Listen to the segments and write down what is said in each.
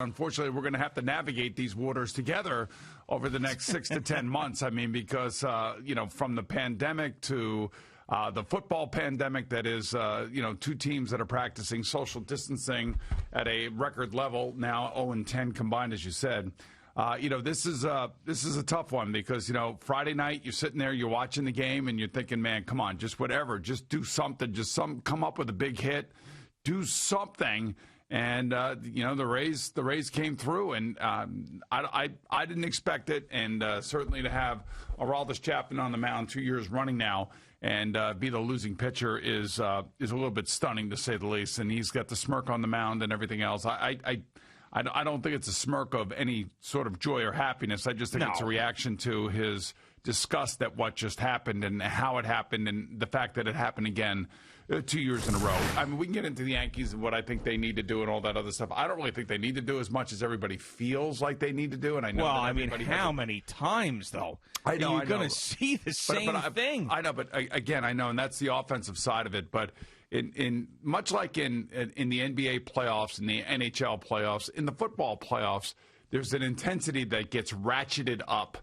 Unfortunately, we're going to have to navigate these waters together over the next 6 to 10 months. I mean, because, from the pandemic to the football pandemic, that is, two teams that are practicing social distancing at a record level now, 0-10 combined, as you said. This is a tough one because, Friday night you're sitting there, you're watching the game, and you're thinking, man, come on, just whatever, just do something, come up with a big hit, do something. And, the Rays came through, and I didn't expect it. And certainly to have Chapman on the mound 2 years running now and be the losing pitcher is a little bit stunning, to say the least. And he's got the smirk on the mound and everything else. I don't think it's a smirk of any sort of joy or happiness. I just think it's a reaction to his disgust at what just happened and how it happened and the fact that it happened again 2 years in a row. I mean, we can get into the Yankees and what I think they need to do and all that other stuff. I don't really think they need to do as much as everybody feels like they need to do. And I know. Well, I mean, how many times though? I know. You're going to see the same thing. I know, but again, I know, and that's the offensive side of it. But in much like in the NBA playoffs and the NHL playoffs, in the football playoffs, there's an intensity that gets ratcheted up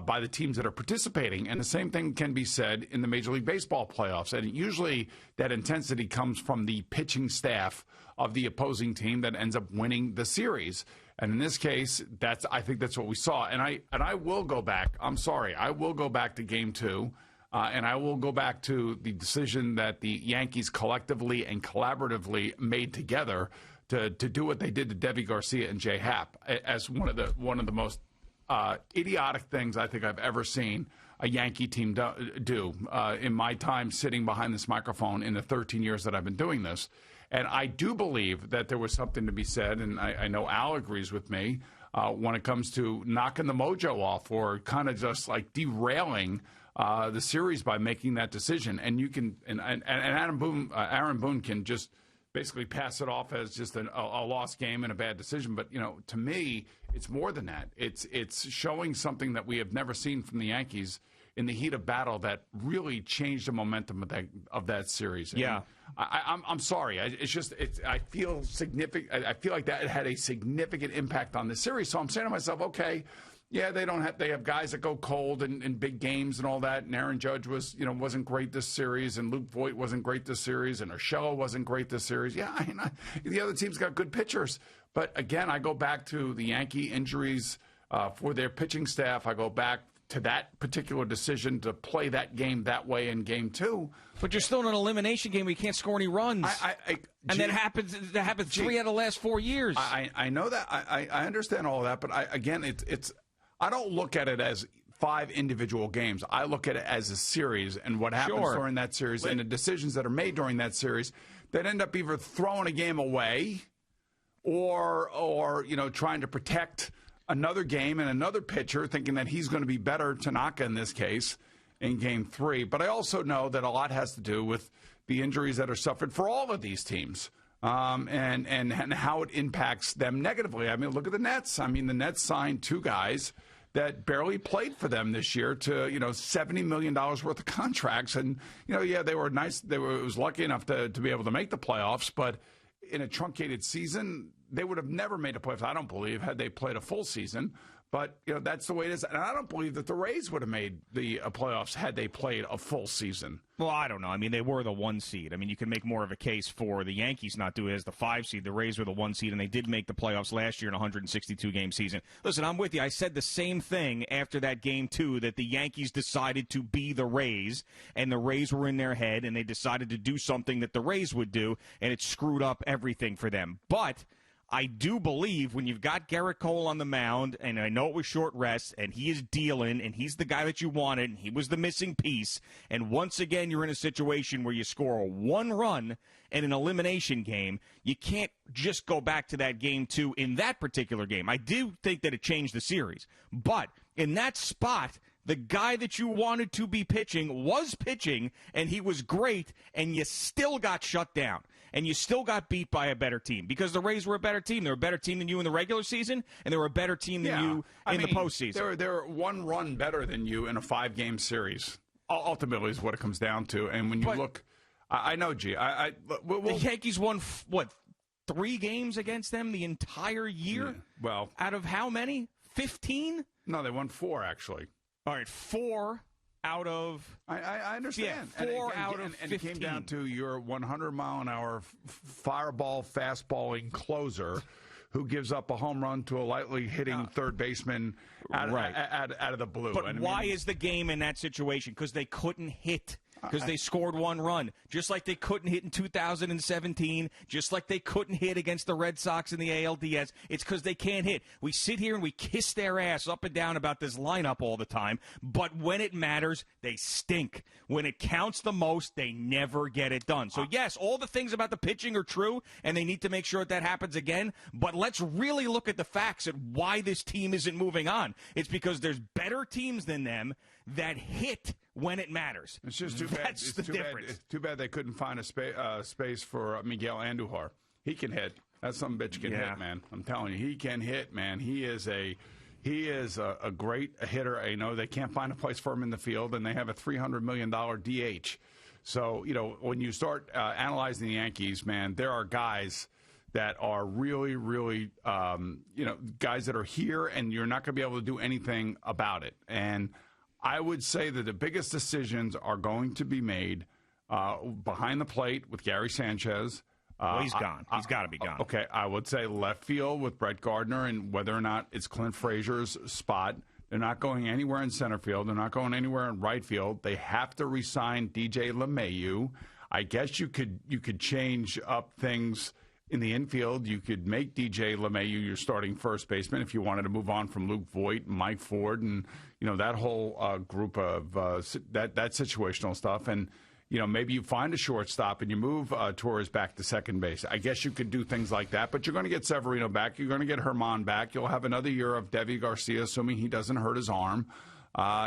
by the teams that are participating. And the same thing can be said in the Major League Baseball playoffs. And usually that intensity comes from the pitching staff of the opposing team that ends up winning the series. And in this case, I think that's what we saw. And I will go back. I'm sorry. I will go back to Game 2. And I will go back to the decision that the Yankees collectively and collaboratively made together to do what they did to Deivi Garcia and Jay Happ as one of the most idiotic things I think I've ever seen a Yankee team do in my time sitting behind this microphone in the 13 years that I've been doing this. And I do believe that there was something to be said, and I know Al agrees with me, when it comes to knocking the mojo off or kind of just like derailing the series by making that decision. And you can, and Aaron Boone can just basically pass it off as just a lost game and a bad decision. But, to me, it's more than that. It's showing something that we have never seen from the Yankees in the heat of battle that really changed the momentum of that series. Yeah. And I'm sorry. I feel significant. I feel like that had a significant impact on the series. So I'm saying to myself, okay, yeah, they have guys that go cold in big games and all that. And Aaron Judge wasn't great this series, and Luke Voit wasn't great this series, and Urshela wasn't great this series. Yeah, the other team's got good pitchers. But again, I go back to the Yankee injuries for their pitching staff. I go back to that particular decision to play that game that way in Game 2. But you're still in an elimination game where you can't score any runs. That happens 3 out of the last 4 years. I know that. I understand all of that. But I don't look at it as 5 individual games. I look at it as a series and what happens during that series and the decisions that are made during that series that end up either throwing a game away or trying to protect another game and another pitcher, thinking that he's going to be better, Tanaka in this case, in Game 3. But I also know that a lot has to do with the injuries that are suffered for all of these teams. And how it impacts them negatively. I mean, look at the Nets. I mean, the Nets signed 2 guys that barely played for them this year to, $70 million worth of contracts. And, they were nice. It was lucky enough to be able to make the playoffs. But in a truncated season, they would have never made the playoffs, I don't believe, had they played a full season. But, that's the way it is. And I don't believe that the Rays would have made the playoffs had they played a full season. Well, I don't know. I mean, they were the 1 seed. I mean, you can make more of a case for the Yankees not doing it as the 5 seed. The Rays were the 1 seed, and they did make the playoffs last year in a 162-game season. Listen, I'm with you. I said the same thing after that Game 2, that the Yankees decided to be the Rays, and the Rays were in their head, and they decided to do something that the Rays would do, and it screwed up everything for them. But I do believe when you've got Garrett Cole on the mound, and I know it was short rest, and he is dealing, and he's the guy that you wanted, and he was the missing piece, and once again you're in a situation where you score 1 run in an elimination game, you can't just go back to that Game 2 in that particular game. I do think that it changed the series, but in that spot, the guy that you wanted to be pitching was pitching, and he was great, and you still got shut down. And you still got beat by a better team because the Rays were a better team. They were a better team than you in the regular season, and they were a better team than you in the postseason. They're 1 run better than you in a 5-game series. Ultimately is what it comes down to. And when you look, I know, G. The Yankees won, 3 games against them the entire year? Yeah. Well, out of how many? 15? No, they won 4, actually. All right, 4 out of... I understand. Yeah, 4 out of 15. And it came down to your 100-mile-an-hour fireball, fastballing closer who gives up a home run to a lightly hitting third baseman out of the blue. But why is the game in that situation? Because they couldn't hit. Because they scored 1 run. Just like they couldn't hit in 2017. Just like they couldn't hit against the Red Sox in the ALDS. It's because they can't hit. We sit here and we kiss their ass up and down about this lineup all the time. But when it matters, they stink. When it counts the most, they never get it done. So, yes, all the things about the pitching are true, and they need to make sure that happens again. But let's really look at the facts and why this team isn't moving on. It's because there's better teams than them that hit when it matters. It's just too bad. That's the difference. It's too bad they couldn't find a space for Miguel Andujar. He can hit. That some bitch can hit, man. I'm telling you, he can hit, man. He is a great hitter. I know they can't find a place for him in the field, and they have a $300 million DH. So, when you start analyzing the Yankees, man, there are guys that are really, really, guys that are here, and you're not going to be able to do anything about it. And I would say that the biggest decisions are going to be made behind the plate with Gary Sanchez. Well, he's gone. He's got to be gone. Okay, I would say left field with Brett Gardner, and whether or not it's Clint Frazier's spot. They're not going anywhere in center field. They're not going anywhere in right field. They have to re-sign DJ LeMahieu. I guess you could change up things in the infield. You could make DJ LeMahieu your starting first baseman if you wanted to move on from Luke Voit and Mike Ford and that whole group of that situational stuff. And maybe you find a shortstop and you move Torres back to second base. I guess you could do things like that. But you're going to get Severino back. You're going to get Herman back. You'll have another year of Devi Garcia, assuming he doesn't hurt his arm.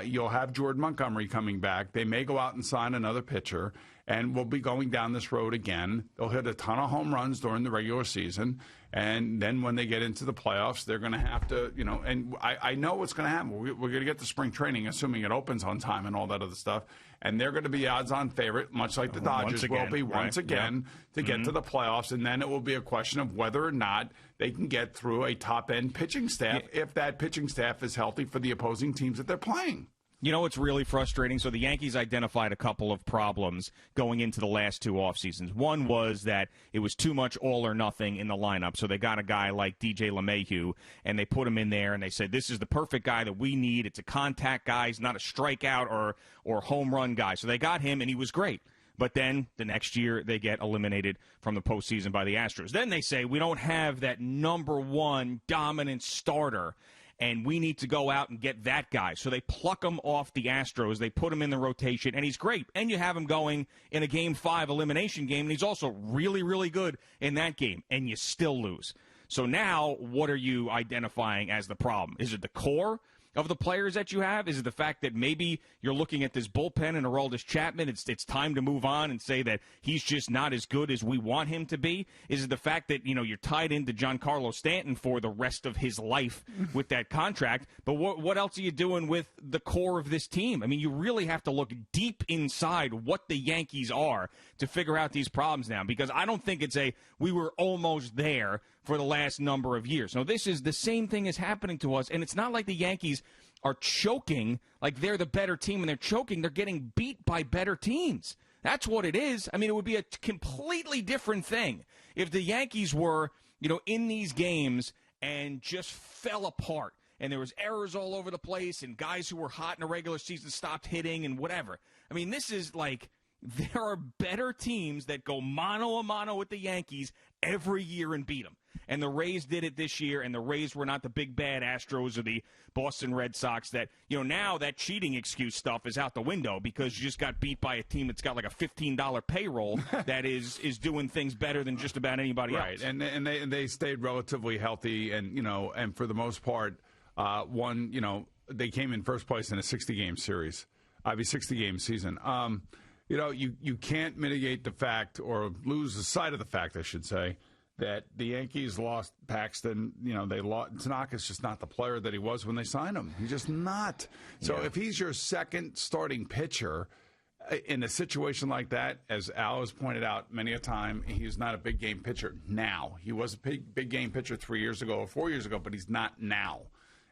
You'll have Jordan Montgomery coming back. They may go out and sign another pitcher, and we'll be going down this road again. They'll hit a ton of home runs during the regular season, and then when they get into the playoffs, they're going to have to, and I know what's going to happen. We're going to get to spring training, assuming it opens on time and all that other stuff, and they're going to be odds-on favorite, much like the Dodgers will be once again to get to the playoffs, and then it will be a question of whether or not they can get through a top-end pitching staff if that pitching staff is healthy for the opposing teams that they're playing. You know what's really frustrating? So the Yankees identified a couple of problems going into the last 2 off seasons. One was that it was too much all or nothing in the lineup. So they got a guy like DJ LeMahieu, and they put him in there, and they said, this is the perfect guy that we need. It's a contact guy. He's not a strikeout or home run guy. So they got him, and he was great. But then the next year they get eliminated from the postseason by the Astros. Then they say, we don't have that number 1 dominant starter, and we need to go out and get that guy. So they pluck him off the Astros. They put him in the rotation, and he's great. And you have him going in a Game 5 elimination game, and he's also really, really good in that game, and you still lose. So now what are you identifying as the problem? Is it the core of the players that you have? Is it the fact that maybe you're looking at this bullpen and Aroldis Chapman, it's time to move on and say that he's just not as good as we want him to be? Is it the fact that, you're tied into Giancarlo Stanton for the rest of his life with that contract? But what else are you doing with the core of this team? I mean, you really have to look deep inside what the Yankees are to figure out these problems now, because I don't think it's we were almost there for the last number of years. No, this is the same thing is happening to us, and it's not like the Yankees are choking like they're the better team and they're choking. They're getting beat by better teams. That's what it is. I mean, it would be a completely different thing if the Yankees were, in these games and just fell apart and there was errors all over the place and guys who were hot in the regular season stopped hitting and whatever. I mean, this is like there are better teams that go mano-a-mano with the Yankees every year and beat them. And the Rays did it this year, and the Rays were not the big bad Astros or the Boston Red Sox that, now that cheating excuse stuff is out the window because you just got beat by a team that's got like a $15 payroll that is doing things better than just about anybody else. Right, and they stayed relatively healthy, and, and for the most part, they came in first place in a 60-game series, 60-game season. You can't mitigate the fact or lose the sight of the fact, I should say, that the Yankees lost Paxton. They lost. Tanaka's just not the player that he was when they signed him. He's just not. So if he's your second starting pitcher, in a situation like that, as Al has pointed out many a time, he's not a big game pitcher now. He was a big game pitcher 3 years ago or 4 years ago, but he's not now.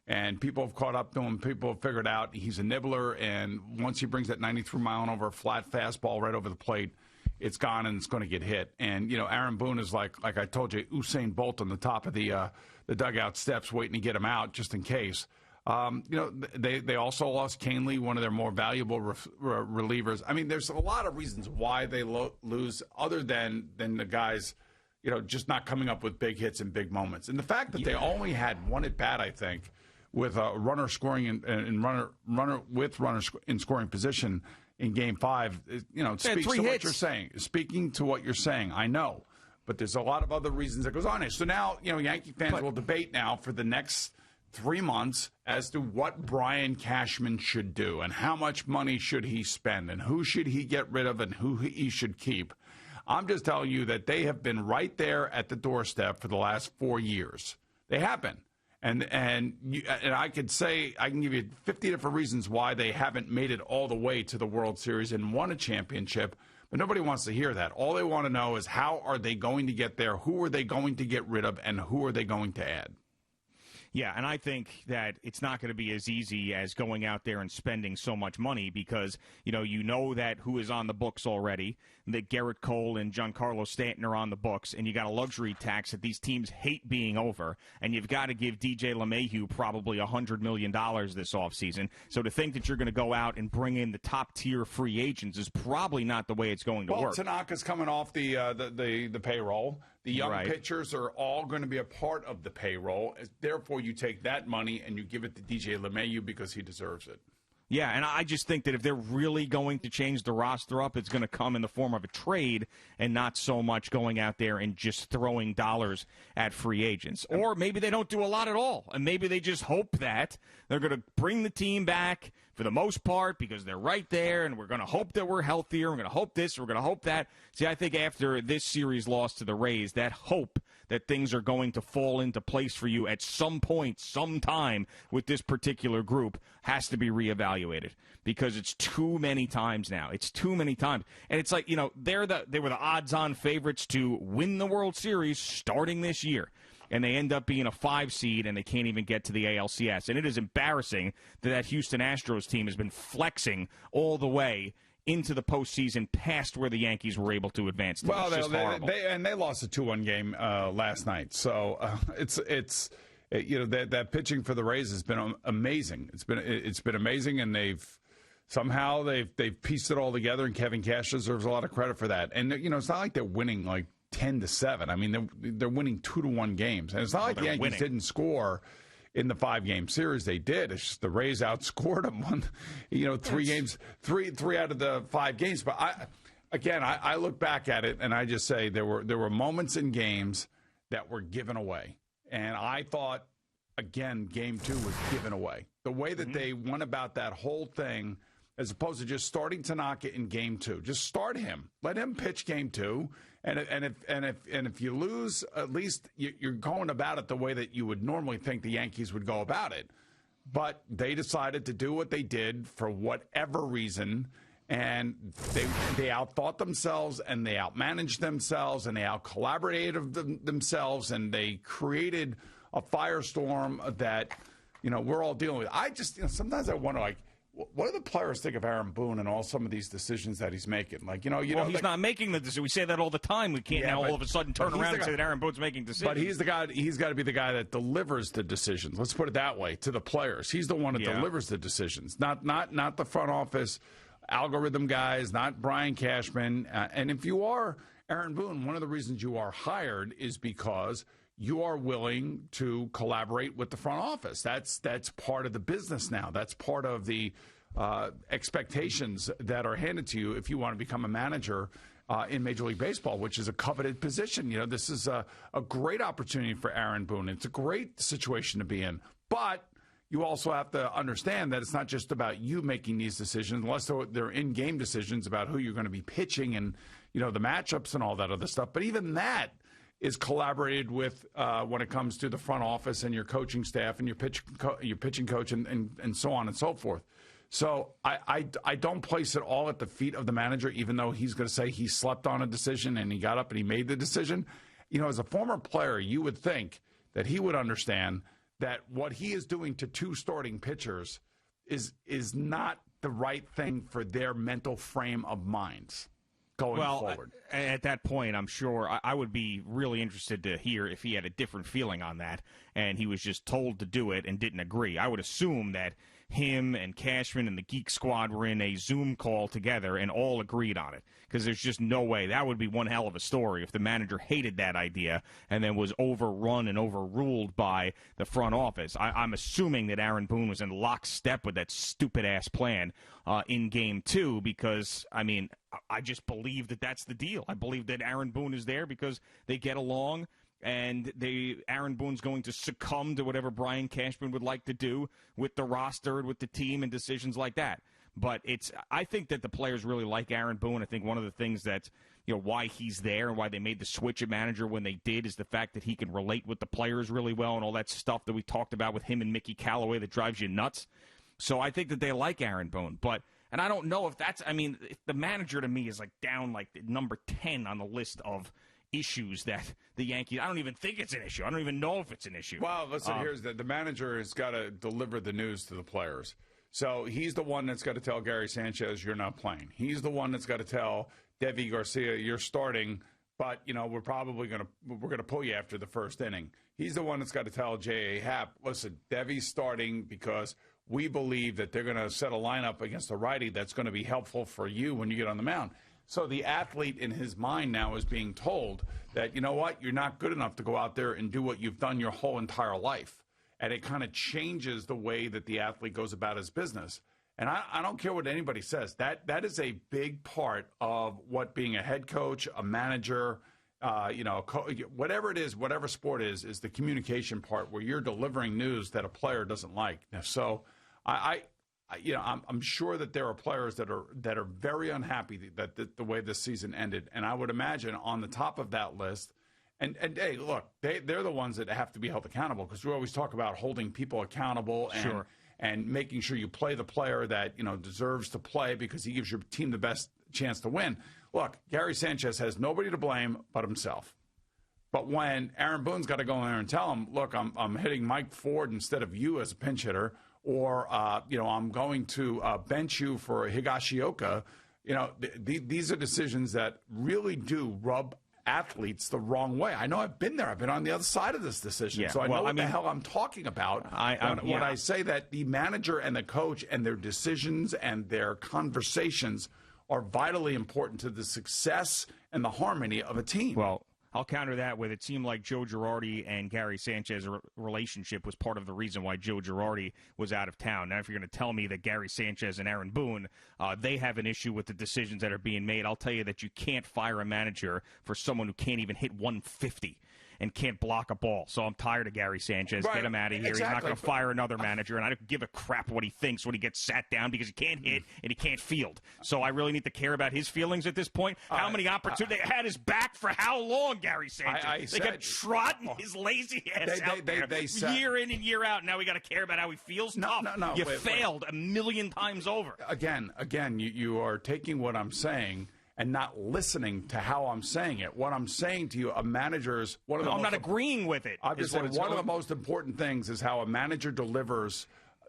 And people have caught up to him. People have figured out he's a nibbler, and once he brings that 93-mile-an-hour flat fastball right over the plate, it's gone and it's going to get hit. And, Aaron Boone is like I told you, Usain Bolt on the top of the dugout steps waiting to get him out just in case. They also lost Canely, one of their more valuable relievers. I mean, there's a lot of reasons why they lose other than the guys, just not coming up with big hits and big moments. And the fact that they only had one at bat, I think, with a runner scoring and runner in scoring position in Game 5, speaks to what you're saying. Speaking to what you're saying, I know, but there's a lot of other reasons that goes on here. So now, Yankee fans will debate now for the next 3 months as to what Brian Cashman should do and how much money should he spend and who should he get rid of and who he should keep. I'm just telling you that they have been right there at the doorstep for the last 4 years. They have been. And I could say, I can give you 50 different reasons why they haven't made it all the way to the World Series and won a championship, but nobody wants to hear that. All they want to know is how are they going to get there, who are they going to get rid of, and who are they going to add? Yeah, and I think that it's not going to be as easy as going out there and spending so much money because, you know that who is on the books already, that Garrett Cole and Giancarlo Stanton are on the books, and you got a luxury tax that these teams hate being over, and you've got to give DJ LeMahieu probably $100 million this offseason. So to think that you're going to go out and bring in the top-tier free agents is probably not the way it's going to work. Tanaka's coming off the payroll. The young pitchers are all going to be a part of the payroll. Therefore, you take that money and you give it to DJ LeMahieu because he deserves it. Yeah, and I just think that if they're really going to change the roster up, it's going to come in the form of a trade and not so much going out there and just throwing dollars at free agents. Or maybe they don't do a lot at all, and maybe they just hope that they're going to bring the team back for the most part because they're right there, and we're going to hope that we're healthier. We're going to hope this. We're going to hope that. See, I think after this series loss to the Rays, that hope that things are going to fall into place for you at some point, sometime with this particular group has to be reevaluated because it's too many times now. It's too many times. And it's like, they were the odds-on favorites to win the World Series starting this year. And they end up being a 5 seed, and they can't even get to the ALCS. And it is embarrassing that Houston Astros team has been flexing all the way into the postseason past where the Yankees were able to advance. Well, they lost a 2-1 game last night. So that pitching for the Rays has been amazing. It's been amazing, and they've pieced it all together. And Kevin Cash deserves a lot of credit for that. And it's not like they're winning like 10-7. I mean, they're winning 2-1 games, and it's not like the Yankees didn't score in the 5-game series. They did. It's just the Rays outscored them. Three out of the 5 games. But I look back at it and I just say there were moments in games that were given away, and I thought again Game 2 was given away. The way that they went about that whole thing, as opposed to just starting Tanaka in Game 2, just start him, let him pitch Game 2. And if you lose, at least you're going about it the way that you would normally think the Yankees would go about it. But they decided to do what they did for whatever reason, and they outthought themselves, and they outmanaged themselves, and they outcollaborated themselves, and they created a firestorm that we're all dealing with. I just sometimes I wonder, like, what do the players think of Aaron Boone and all some of these decisions that he's making? Like, he's not making the decision. We say that all the time. We can't all of a sudden turn around and say that Aaron Boone's making decisions. But he's the guy. He's got to be the guy that delivers the decisions. Let's put it that way, to the players. He's the one that delivers the decisions, not the front office algorithm guys, not Brian Cashman. And if you are Aaron Boone, one of the reasons you are hired is because you are willing to collaborate with the front office. That's part of the business now. That's part of the expectations that are handed to you if you want to become a manager in Major League Baseball, which is a coveted position. This is a great opportunity for Aaron Boone. It's a great situation to be in. But you also have to understand that it's not just about you making these decisions, unless they're in-game decisions about who you're going to be pitching and, the matchups and all that other stuff. But even that is collaborated with when it comes to the front office and your coaching staff and your pitching coach and so on and so forth. So I don't place it all at the feet of the manager, even though he's going to say he slept on a decision and he got up and he made the decision. You know, as a former player, you would think that he would understand that what he is doing to two starting pitchers is not the right thing for their mental frame of minds going forward. At that point, I'm sure I would be really interested to hear if he had a different feeling on that and he was just told to do it and didn't agree. I would assume that him and Cashman and the Geek Squad were in a Zoom call together and all agreed on it, because there's just no way. That would be one hell of a story if the manager hated that idea and then was overrun and overruled by the front office. I'm assuming that Aaron Boone was in lockstep with that stupid-ass plan in Game 2 because, I mean, I just believe that that's the deal. I believe that Aaron Boone is there because they get along, and Aaron Boone's going to succumb to whatever Brian Cashman would like to do with the roster, with the team, and decisions like that. But I think that the players really like Aaron Boone. I think one of the things that, you know, why he's there and why they made the switch at manager when they did is the fact that he can relate with the players really well and all that stuff that we talked about with him and Mickey Callaway that drives you nuts. So I think that they like Aaron Boone. And I don't know if that's, I mean, if the manager to me is like down like number 10 on the list of issues that the Yankees, I don't even think it's an issue. I don't even know if it's an issue. Well, listen, here's the manager has got to deliver the news to the players. So he's the one that's got to tell Gary Sanchez, you're not playing. He's the one that's got to tell Deivi Garcia, you're starting, but, you know, we're going to pull you after the first inning. He's the one that's got to tell J.A. Happ, listen, Devi's starting because we believe that they're going to set a lineup against a righty that's going to be helpful for you when you get on the mound. So the athlete in his mind now is being told that, you know what, you're not good enough to go out there and do what you've done your whole entire life. And it kind of changes the way that the athlete goes about his business. And I don't care what anybody says. That is a big part of what being a head coach, a manager, whatever it is, whatever sport is the communication part where you're delivering news that a player doesn't like. So I'm sure that there are players that are very unhappy that the way this season ended. And I would imagine on the top of that list, and hey, look, they're the ones that have to be held accountable, because we always talk about holding people accountable and making sure you play the player that, you know, deserves to play because he gives your team the best chance to win. Look, Gary Sanchez has nobody to blame but himself. But when Aaron Boone's got to go in there and tell him, look, I'm hitting Mike Ford instead of you as a pinch hitter, or I'm going to bench you for Higashioka, you know, these are decisions that really do rub athletes the wrong way. I know I've been there. I've been on the other side of this decision, so I know what the hell I'm talking about when I say that the manager and the coach and their decisions and their conversations are vitally important to the success and the harmony of a team. Well, I'll counter that with it seemed like Joe Girardi and Gary Sanchez's relationship was part of the reason why Joe Girardi was out of town. Now, if you're going to tell me that Gary Sanchez and Aaron Boone, they have an issue with the decisions that are being made, I'll tell you that you can't fire a manager for someone who can't even hit 150 and can't block a ball. So I'm tired of Gary Sanchez. Right. Get him out of here. Exactly. He's not going to fire another manager, and I don't give a crap what he thinks when he gets sat down because he can't hit and he can't field. So I really need to care about his feelings at this point. How many opportunities? They had his back for how long, Gary Sanchez? They kept trotting his lazy ass out there year in and year out. Now we got to care about how he feels? No. You failed a million times over. Again, you are taking what I'm saying and not listening to how I'm saying it. What I'm saying to you, a manager's one of the I'm not agreeing with it. I'm just saying one of the most important things is how a manager delivers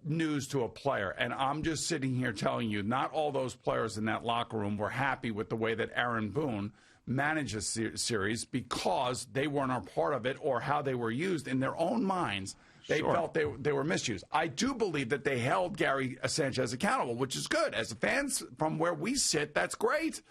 news to a player. And I'm just sitting here telling you, not all those players in that locker room were happy with the way that Aaron Boone managed this series because they weren't a part of it or how they were used in their own minds. They felt they were misused. I do believe that they held Gary Sanchez accountable, which is good. As fans, from where we sit, that's great.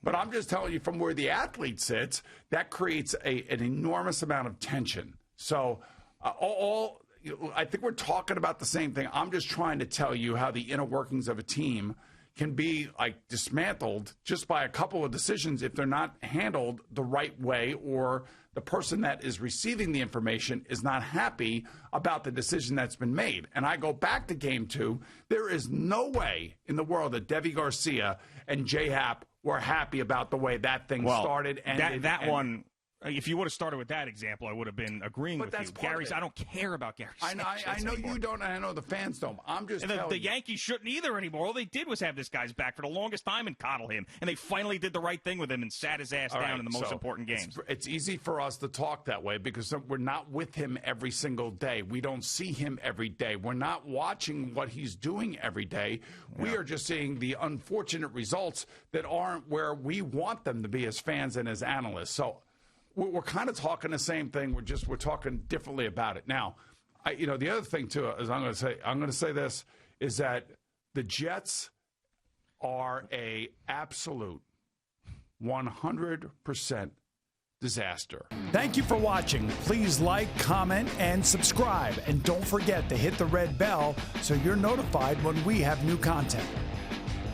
But I'm just telling you, from where the athlete sits, that creates an enormous amount of tension. So I think we're talking about the same thing. I'm just trying to tell you how the inner workings of a team can be like dismantled just by a couple of decisions if they're not handled the right way, or the person that is receiving the information is not happy about the decision that's been made. And I go back to Game 2. There is no way in the world that Deivi Garcia and J. Happ were happy about the way that thing started. That one, If you would have started with that example, I would have been agreeing with you. I don't care about Gary Sanchez. I know you don't, and I know the fans don't. I'm just telling you. The Yankees shouldn't either anymore. All they did was have this guy's back for the longest time and coddle him, and they finally did the right thing with him and sat his ass down in the most important games. It's easy for us to talk that way because we're not with him every single day. We don't see him every day. We're not watching what he's doing every day. Yeah. We are just seeing the unfortunate results that aren't where we want them to be as fans and as analysts. So we're kind of talking the same thing. We're talking differently about it. Now, the other thing too is I'm going to say this is that the Jets are a absolute 100% disaster. Thank you for watching. Please like, comment, and subscribe. And don't forget to hit the red bell so you're notified when we have new content.